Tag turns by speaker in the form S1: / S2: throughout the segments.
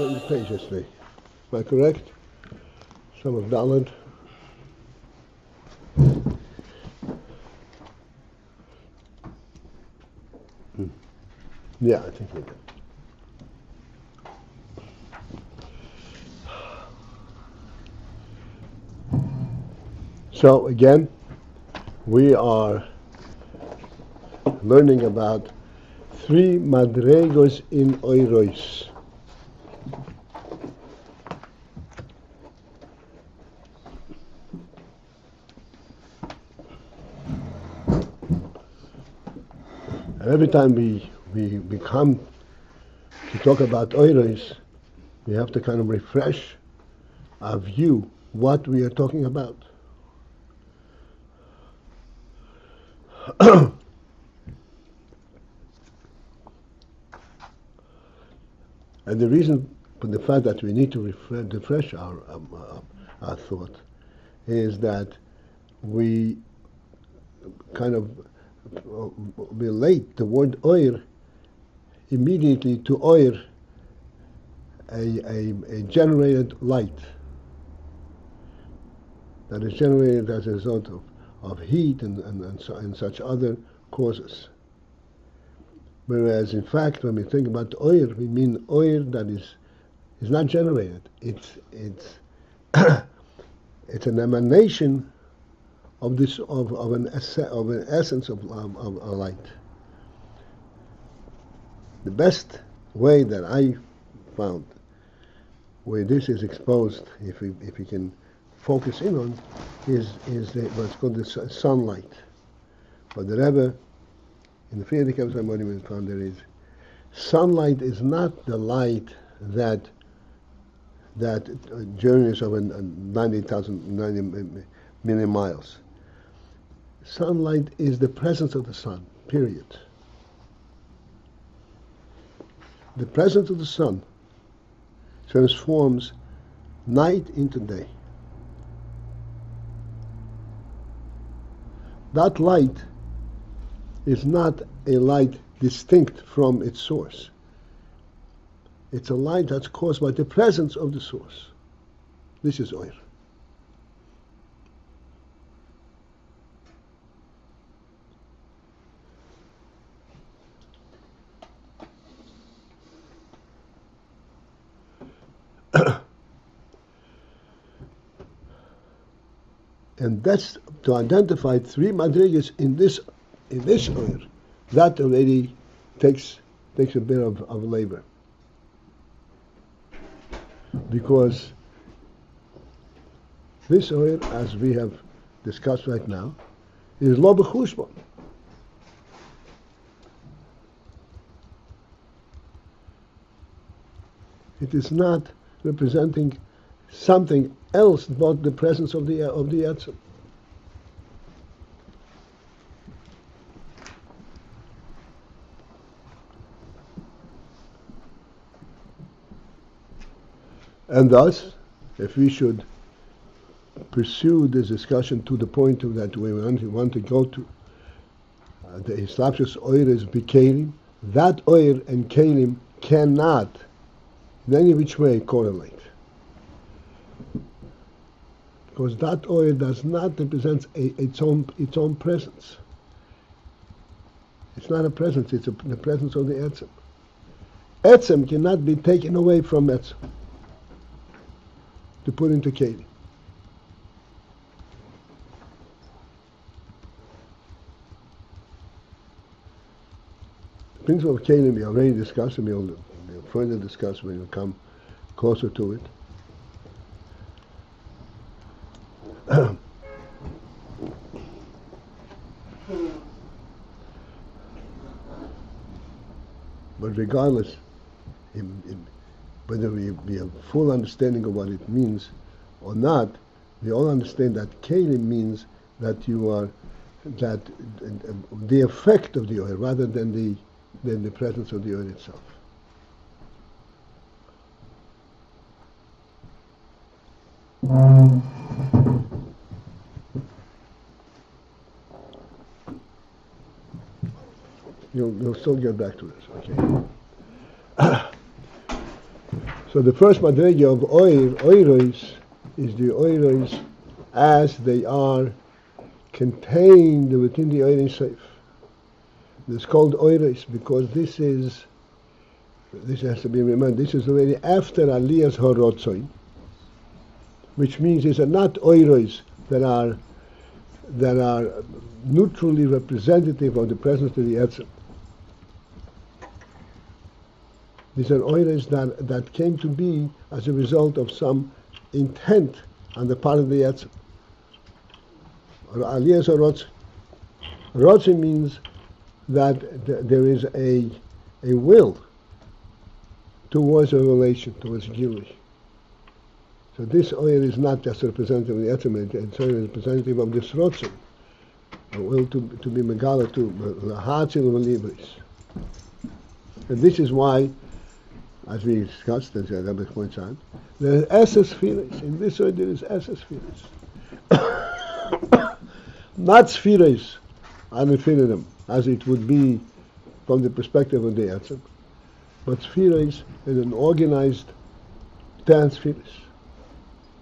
S1: What page yesterday? Am I correct? Some of Dalit. Yeah, I think we did. So again, we are learning about 3 madreigos in oiros. And every time we come to talk about oiros, we have to kind of refresh our view what we are talking about. And the reason for the fact that we need to refresh our thought is that we kind of relate the word oir immediately to oir, a generated light that is generated as a result of heat and such other causes. Whereas in fact, when we think about oir, we mean oir that is not generated. It's it's an emanation of this of an essence of a light. The best way that I found where this is exposed, if we can focus in on, is what's called the sunlight. But the Rebbe in the Friedrich Monument found there is sunlight is not the light that journeys over 90 million miles. Sunlight is the presence of the sun, period. The presence of the sun transforms night into day. That light is not a light distinct from its source. It's a light that's caused by the presence of the source. This is oir. And that's to identify 3 madrigas in this oir. That already takes a bit of labor, because this oir, as we have discussed right now, is lo b'chushbon. It is not representing something else but the presence of the Etzem. And thus, if we should pursue this discussion to the point of that we want to go to, the Islapshus oir is b'kelim, that oir and kelim cannot in any which way correlate. Because that oil does not represent its own presence. It's not a presence, it's the presence of the Etzem. Etzem cannot be taken away from Etzem to put into Kelim. The principle of Kelim we already discussed, and we'll further discuss when we come closer to it. But regardless, whether we have full understanding of what it means or not, we all understand that kelim means that you are the effect of the oil rather than the presence of the oil itself. You'll still get back to this, okay? So the first madreiga of oiros is the oiros as they are contained within the Ayin Seif. It's called oiros because this has to be remembered, this is already after Aliyah's Horotzoin, which means these are not oiros that are neutrally representative of the presence of the Etzem. These are oiros that came to be as a result of some intent on the part of the Etzem. Aliyah's Horotzoin. Horotzoin means that there is a will towards a relation, towards Gilui. So this oil is not just a representative of the Etzem, it's a representative of this Rotzim, a will to be Megala, to Hatzil Libris. And this is why, as we discussed, as Rebbe points out, there is Esses Sphirot. In this way there is Esses Sphirot. Not Sphirot an infinitum, as it would be from the perspective of the Etzem, but Sphirot is an organized 10 Sphirot.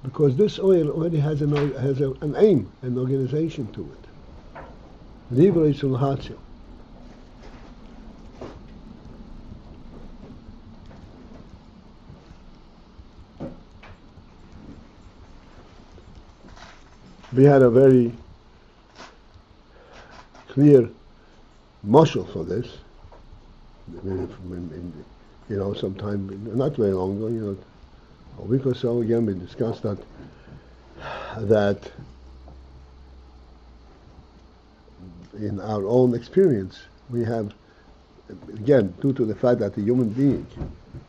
S1: Because this oil already has an aim, an organization to it. Libra sul Hatzil. We had a very clear mashal for this. Sometime not very long ago, a week or so again, we discussed that in our own experience, we have, again, due to the fact that the human being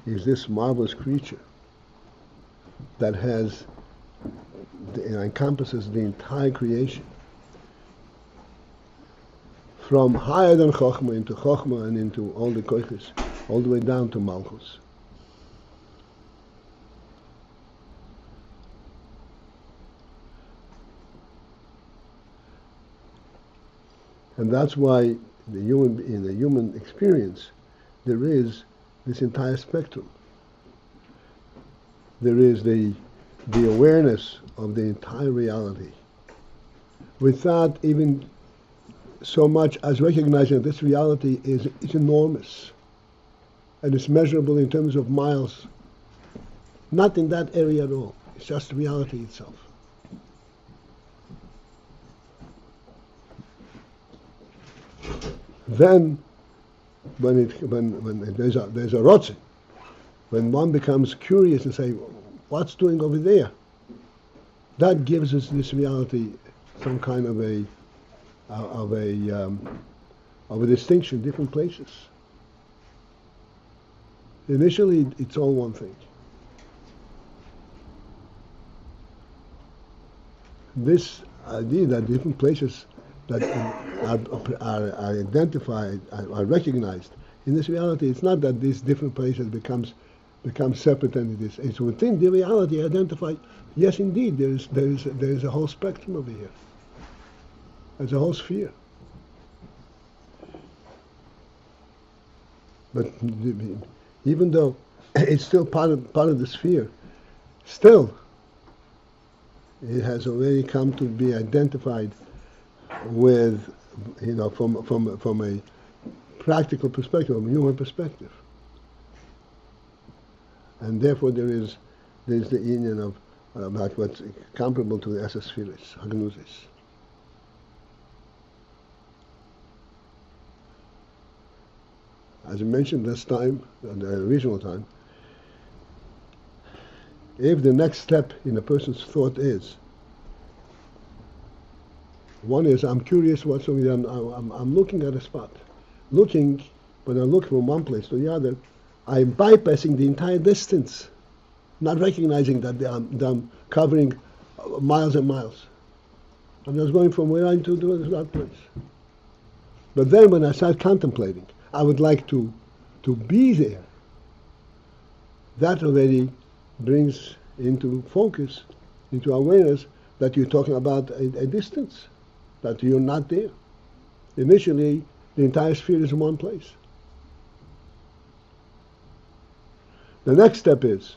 S1: is this marvelous creature that encompasses the entire creation, from higher than Chokhmah into Chokhmah and into all the Koiches, all the way down to Malchus. And that's why in the human experience, there is this entire spectrum. There is the awareness of the entire reality, without even so much as recognizing that this reality is enormous, and it's measurable in terms of miles. Not in that area at all. It's just reality itself. Then, when there's a rotzing, when one becomes curious and say, "What's doing over there?" That gives us this reality some kind of a distinction, different places. Initially, it's all one thing. This idea that different places that are identified, are recognized in this reality, it's not that these different places become separate entities. It's within the reality identified. Yes, indeed, there is a whole spectrum over here. There's a whole sphere. But even though it's still part of the sphere, still it has already come to be identified with, from a practical perspective, from a human perspective, and therefore there's the union of about what's comparable to the Esses Sphirot, Hagnuzis. As I mentioned this time, the original time, if the next step in a person's thought is, one is, I'm curious what's going on, I'm looking at a spot. When I look from one place to the other, I'm bypassing the entire distance, not recognizing that I'm covering miles and miles. I'm just going from where I'm to that place. But then when I start contemplating, I would like to be there. That already brings into focus, into awareness, that you're talking about a distance, that you're not there. Initially, the entire sphere is in one place. The next step is,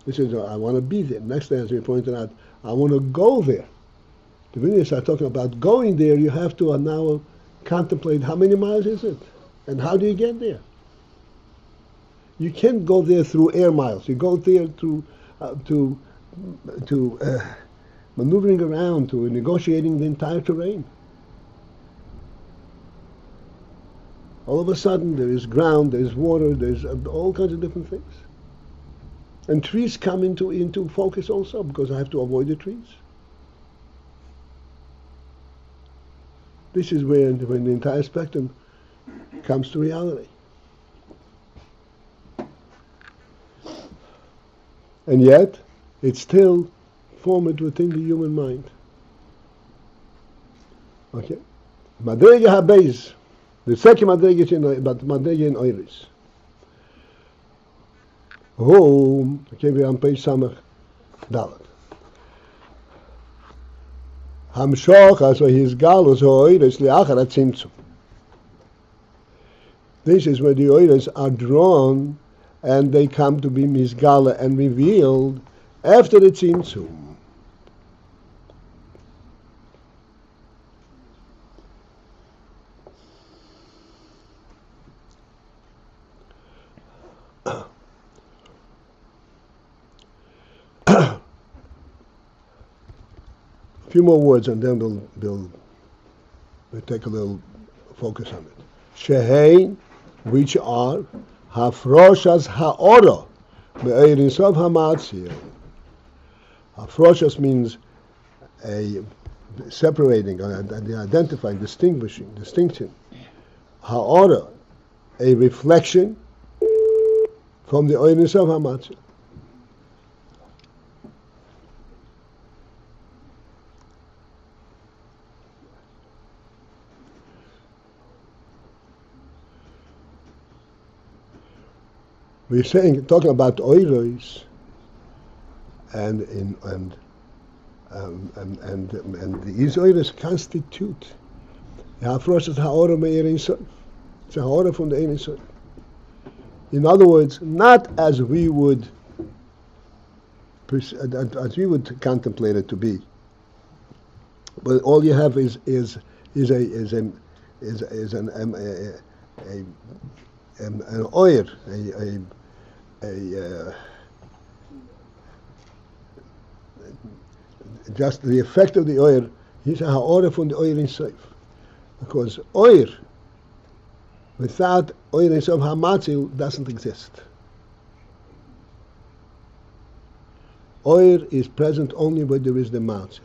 S1: This is, I want to be there. Next day, as we pointed out, I want to go there. The minute you start talking about going there, you have to now contemplate how many miles is it? And how do you get there? You can't go there through air miles. You go there through maneuvering around, to negotiating the entire terrain. All of a sudden, there is ground, there is water, there's all kinds of different things. And trees come into focus also, because I have to avoid the trees. This is when the entire spectrum comes to reality. And yet, it's still formed within the human mind. Okay? Madreiga ha-beis. The second madreiga is but madreiga in oiris. Who, okay, we're on page Samach Dalet. Hamshoch, also his galus oiris liachar tzimtzum. This is where the oiris are drawn and they come to be misgala and revealed after the tzimtzum. A few more words and then we'll take a little focus on it. Shehein, which are hafroshas ha'ora be'erin sov ha'matzil. Hafroshas means a separating, identifying, distinction. Ha'ora, a reflection from the erin sov ha'matzil. We're talking about oiros, and these oiros constitute the hafroshas ha'ora me'erin sov. It's a ha'ora from the erin sov. In other words, not as we would contemplate it to be, but all you have is an oir, just the effect of the oil. He's a ha'ora from the oil in soif, because oil without oil in soif ha'matzil doesn't exist. Oil is present only where there is the matzil.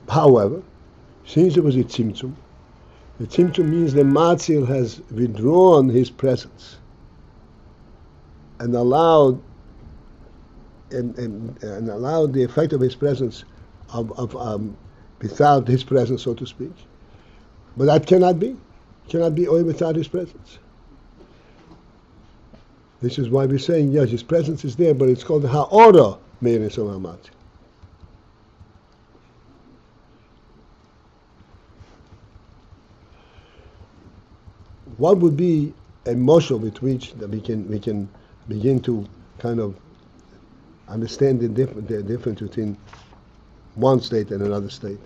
S1: However, since there was a tzimtzum, the tzimtzum means the matzil has withdrawn his presence and allowed the effect of his presence without his presence, so to speak. But that cannot be oil without his presence. This is why we're saying, yes, his presence is there, but it's called the ha'ora me'erin sov ha'matzil. What would be a moshel with which that we can begin to kind of understand the difference between one state and another state?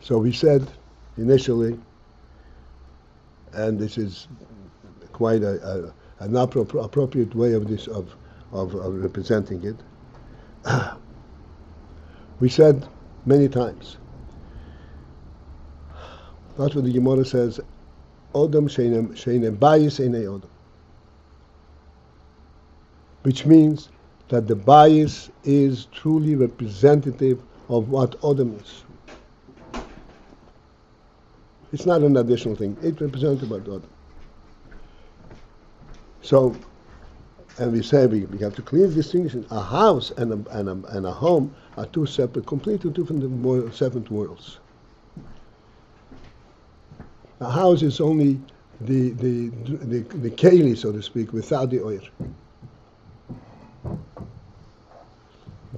S1: So we said initially, and this is quite an appropriate way of representing it. We said many times. That's what the Gemara says, Odom sheine bayis eine Odom. Which means that the bayis is truly representative of what Odom is. It's not an additional thing. It represents what Odom. So, and we say we have to clearly distinguish a house and a home are two separate, completely different separate worlds. A house is only the keli, so to speak, without the oil.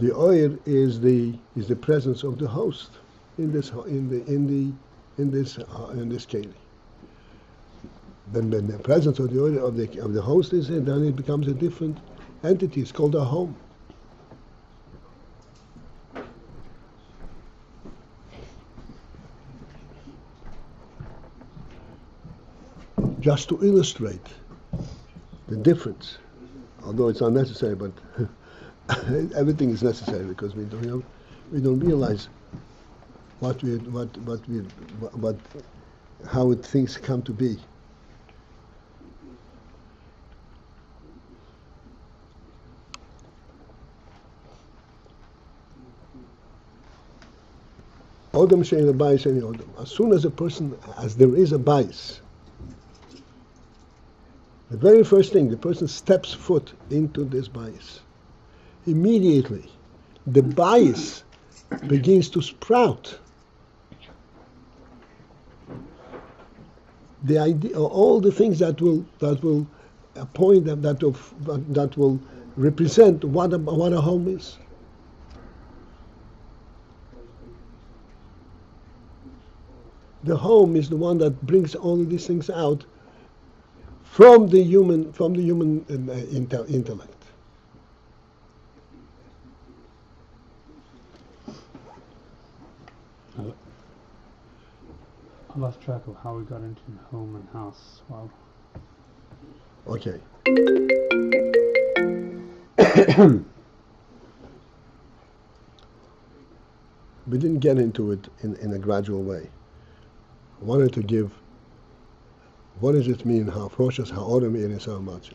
S1: The oil is the presence of the host in this keli. Then when the presence of the oil of the host is in, then it becomes a different entity. It's called a home. Just to illustrate the difference, although it's unnecessary, but everything is necessary because we don't realize how things come to be. Odom shein a bias any odom. As soon as there is a bias, the very first thing, the person steps foot into this bias. Immediately, the bias begins to sprout. The idea, all the things that will point that will represent what a home is. The home is the one that brings all of these things out from the human intellect.
S2: I lost track of how we got into home and house. Wow.
S1: Okay. We didn't get into it in a gradual way. I wanted to give, what does it mean, ha-froshes, ha-odom in so much?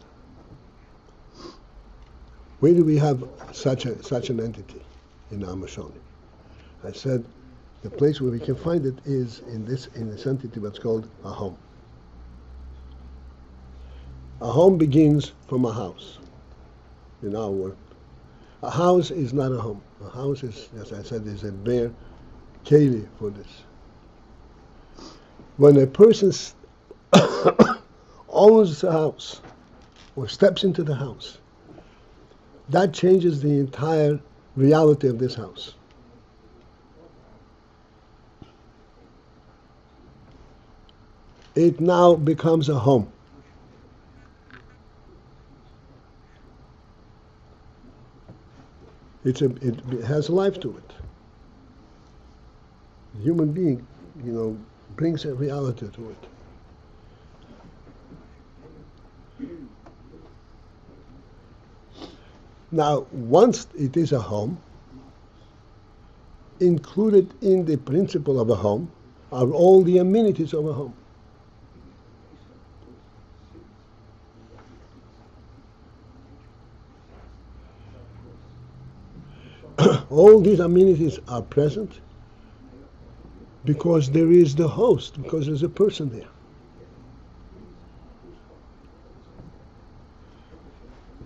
S1: Where do we have such an entity in our Mashonim? I said, the place where we can find it is in this entity that's called a home. A home begins from a house, in our world. A house is not a home. A house is, as I said, is a bare keli for this. When a person owns a house or steps into the house, that changes the entire reality of this house. It now becomes a home. It has life to it. The human being, brings a reality to it. Now, once it is a home, included in the principle of a home are all the amenities of a home. All these amenities are present because there is the host, because there's a person there.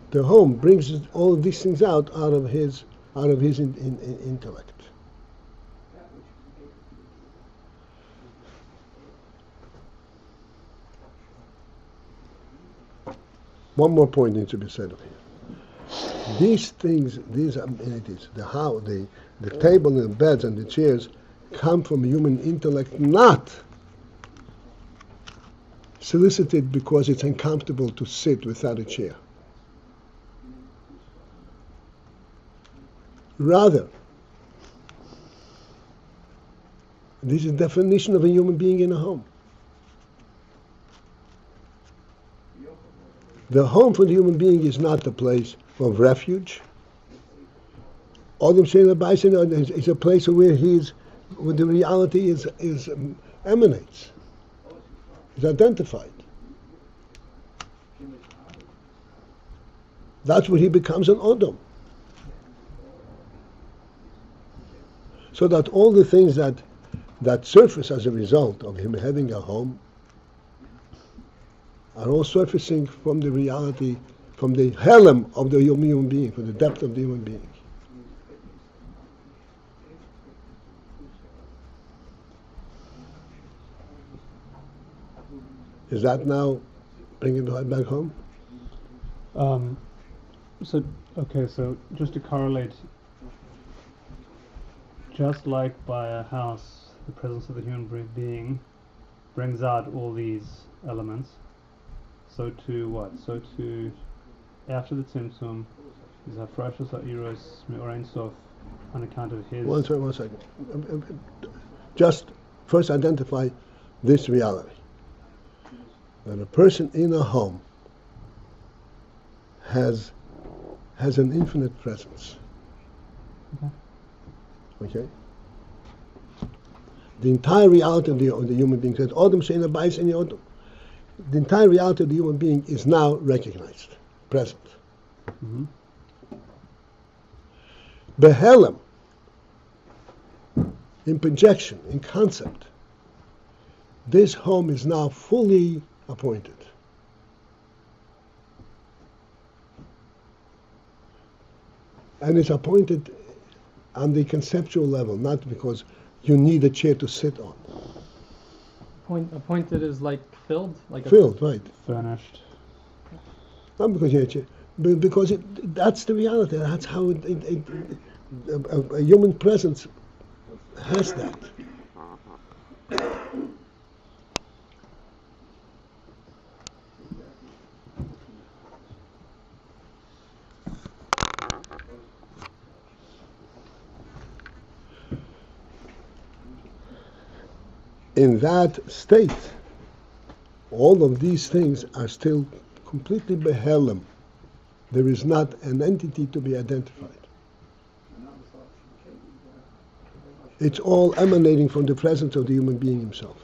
S1: The home brings all of these things out of his intellect. One more point needs to be said here. These things, these amenities, the table and the beds and the chairs come from human intellect, not solicited because it's uncomfortable to sit without a chair. Rather, this is the definition of a human being in a home. The home for the human being is not the place of refuge. Odom shein b'ayis is a place where the reality emanates, is identified. That's where he becomes an Odom. So that all the things that surface as a result of him having a home are all surfacing from the reality, from the helem of the human being, from the depth of the human being. Is that now bringing it back home?
S2: So just to correlate Just like by a house, the presence of the human being brings out all these elements. So to what? So to after the tzimtzum, is hafrashos ha'iros me'orein sof on account of his.
S1: One second. Just first identify this reality: that a person in a home has an infinite presence. Okay. The entire reality of the human being says, "Odom she'ena bais eni odom." The entire reality of the human being is now recognized, present.
S2: Mm-hmm.
S1: Behelem, in projection, in concept, this home is now fully appointed. And it's appointed on the conceptual level, not because you need a chair to sit on.
S3: Appointed is like filled? Like
S1: Filled, right.
S2: Furnished.
S1: Not because you need a chair, but because that's the reality. That's how a human presence has that. In that state, all of these things are still completely behelem. There is not an entity to be identified. It's all emanating from the presence of the human being himself.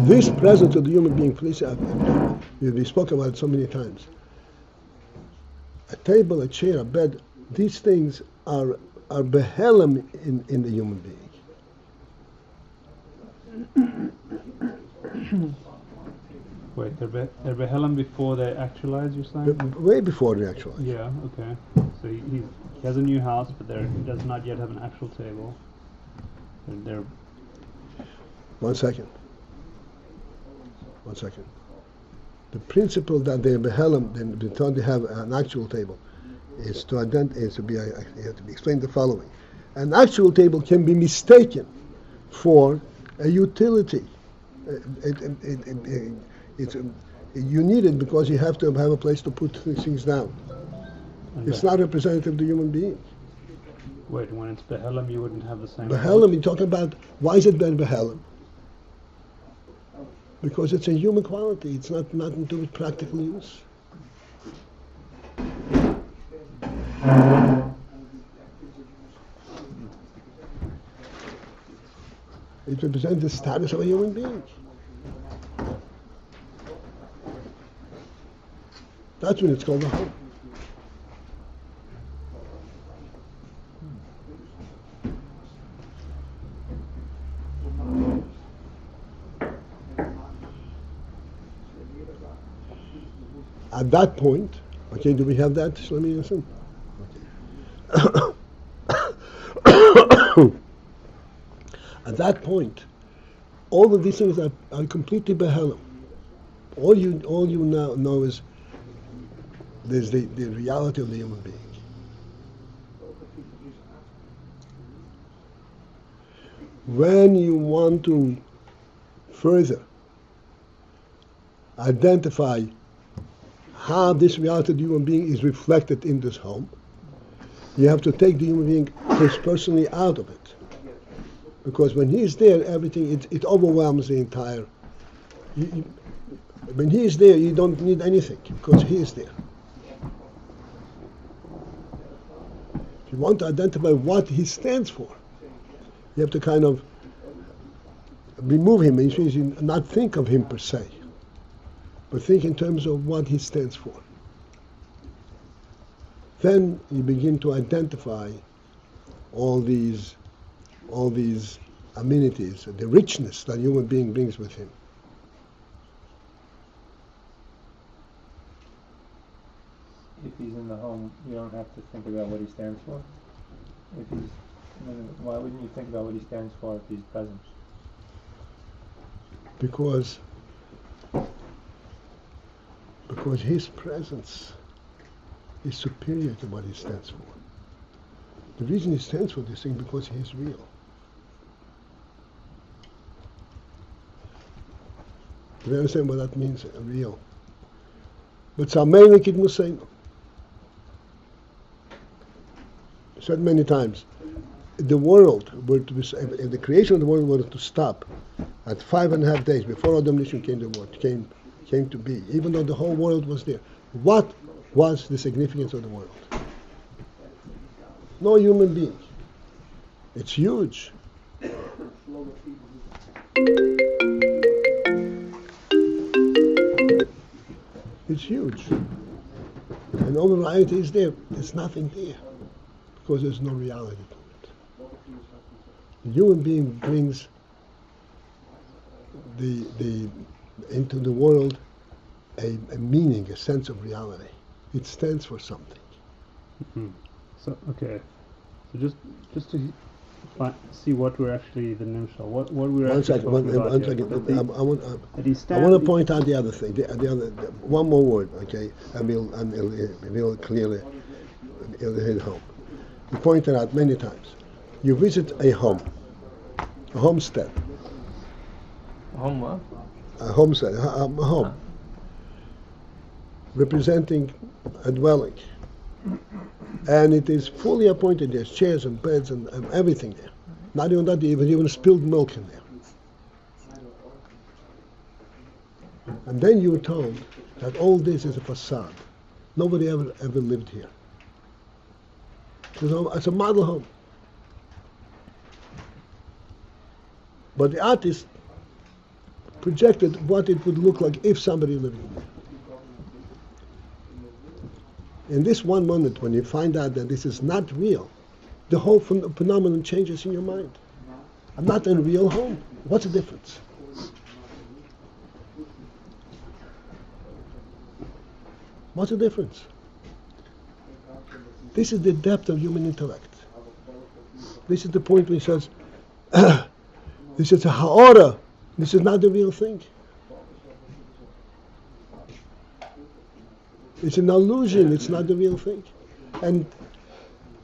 S1: This presence of the human being, please, we spoke about it so many times. A table, a chair, a bed, these things are behelem in the human being.
S2: Wait, they're behelem before they actualize, you're saying?
S1: Way before they actualize.
S2: Yeah, okay. So he has a new house, but he does not yet have an actual table. They're
S1: 1 second. The principle that they behelem, they have an actual table, is to explain the following. An actual table can be mistaken for a utility. You need it because you have to have a place to put things down. It's not representative of the human being.
S2: Wait, when it's behelem, you wouldn't have the same.
S1: Behelem, you're talking about, why is it ben behelem? Because it's a human quality. It's not nothing to do with practical use. It represents the status of a human being. That's when it's called a home. At that point, okay, do we have that, Shlomi Yassin? Okay. At that point, all of these things are completely behelem. All you now know is there's the reality of the human being. When you want to further identify how this reality of the human being is reflected in this home, you have to take the human being personally out of it. Because when he is there, everything, it overwhelms the entire. When he is there, you don't need anything, because he is there. If you want to identify what he stands for, you have to kind of remove him, and not think of him per se, but think in terms of what he stands for. Then you begin to identify all these amenities, the richness that human being brings with him.
S3: If he's in the home, you don't have to think about what he stands for. Why wouldn't you think about what he stands for if he's present?
S1: Because Because his presence is superior to what he stands for. The reason he stands for this thing because he is real. Do you understand what that means? Real. But Samein Kid Musain said many times, the world were to be, if the creation of the world were to stop at 5.5 days before Adam Rishon came to world, came to be, even though the whole world was there, what was the significance of the world? No human being. It's huge. It's huge. And all the reality is there. There's nothing there. Because there's no reality to it. The human being brings the into the world a meaning, a sense of reality. It stands for something.
S2: Mm-hmm. So okay, so just to see what we're actually the nimshal, what we're
S1: One
S2: actually
S1: second,
S2: talking about
S1: one
S2: here.
S1: second.
S2: That
S1: I want to point out the other thing. The other one more word, okay, and we'll clearly it'll hit home. We pointed out many times. You visit a home, a homestead.
S3: A home what?
S1: A homestead, a home, representing a dwelling. And it is fully appointed. There's chairs and beds and everything there. Not even that, even spilled milk in there. And then you were told that all this is a facade. Nobody ever lived here. It's a model home. But the artist projected what it would look like if somebody lived in there. In this one moment, when you find out that this is not real, the whole phenomenon changes in your mind. I'm not in a real home. What's the difference? What's the difference? This is the depth of human intellect. This is the point where he says, this is a ha'ora. This is not the real thing. It's an illusion. It's not the real thing. And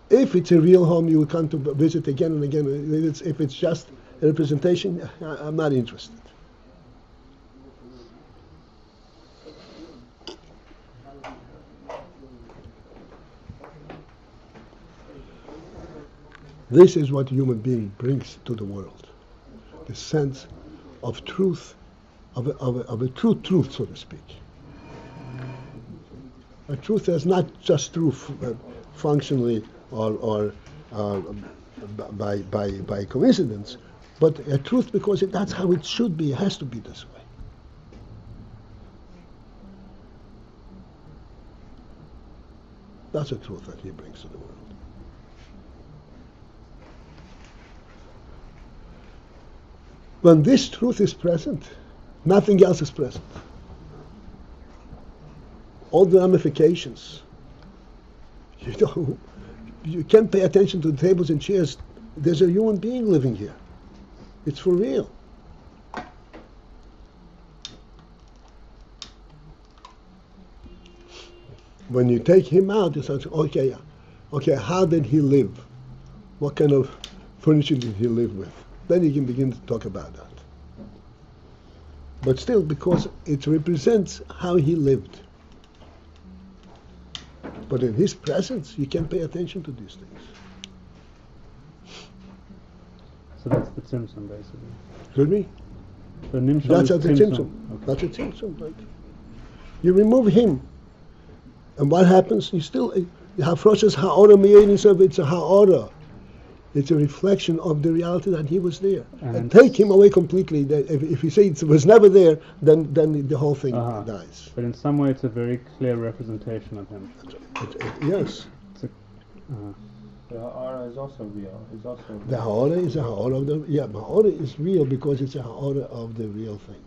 S1: if it's a real home, you will come to visit again and again. If it's just a representation, I'm not interested. This is what a human being brings to the world. The sense of truth, of a true truth, so to speak. A truth that's not just true functionally or by coincidence, but a truth because that's how it should be. It has to be this way. That's a truth that he brings to the world. When this truth is present, nothing else is present. All the ramifications. You can't pay attention to the tables and chairs. There's a human being living here. It's for real. When you take him out, you say, okay, how did he live? What kind of furniture did he live with? Then you can begin to talk about that. But still, because it represents how he lived. But in his presence, you can pay attention to these things.
S2: So that's the tzimtzum, basically.
S1: Excuse me?
S2: The nimshal
S1: That's
S2: is
S1: a tzimtzum.
S2: Okay.
S1: That's a tzimtzum, right? You remove him, and what happens? You still hafroshes ha'ora mi'edin, it's a ha'ora. It's a reflection of the reality that he was there. And take him away completely. If you say it was never there, then the whole thing dies.
S2: But in some way, it's a very clear representation of him.
S1: Yes.
S3: The ha'ara is also real.
S1: The ha'ara is a ha'ara of the... Yeah, ha'ara is real because it's a ha'ara of the real thing.